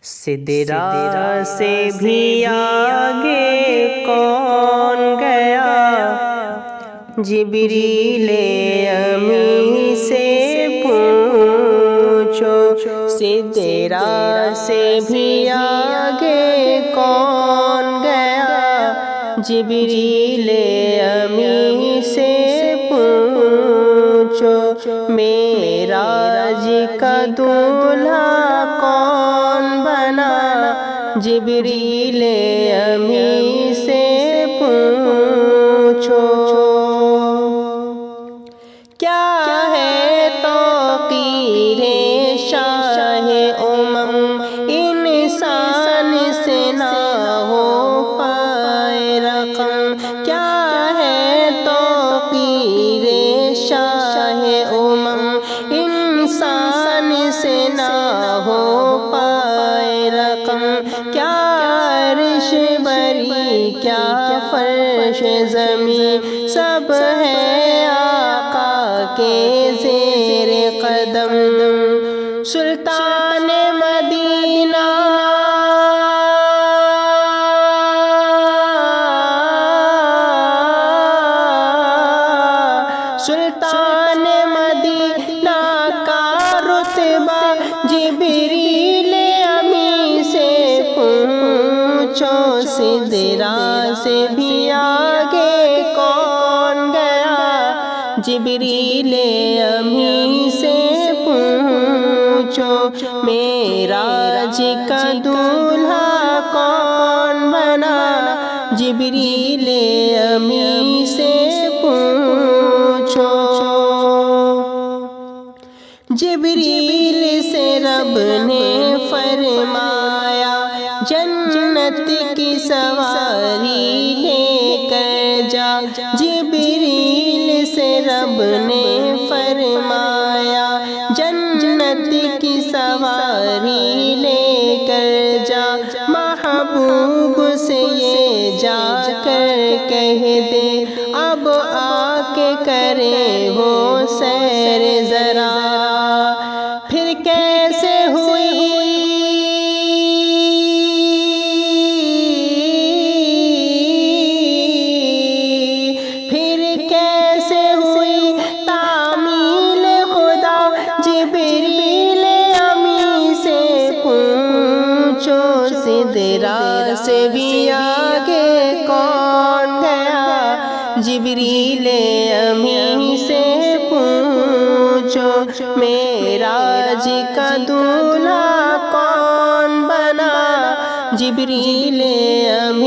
سدرا سے بھی آگے کون گیا، جبریل امی سے پوچھو۔ سدرا سے بھی آگے کون گیا، جبریل امی سے پوچھو۔ معراج کا دولہا کون بنا، جبریل امی سے پوچھو۔ کیا ہے توقیر شاہ امم، انسان سے نہ ہو پائے رقم۔ کیا ہے توقیر شاہ امم، انسان سے نہ ہو پائے رقم۔ کیا عرش بری کیا فرش زمین، سب ہے آقا کے زیر قدم۔ سلطان مدینہ سلطان مدینہ کا رتبہ، جبریل امی سے پوچھو۔ سدرا سے بھی آگے کون گیا، جبریل امی سے پوچھو۔ معراج کا دولہا کون بنا، جبریل امی سے پوچھو۔ جبریل سے رب نے فرمایا، جنت کی سواری لے کر جا۔ جبریل سے رب نے فرمایا، جنت کی سواری لے کر جا۔ محبوب سے یہ جا کر کہہ دے، اب آ کے کرے وہ سیر ذرا۔ پھر کیسے ہوئی تعمیل خدا، جبریل امی سے پوچھو۔ سدرا سے بھی آگے کون گیا، جبریل امی سے پوچھو۔ معراج کا دولہا کون بنا، جبریل امی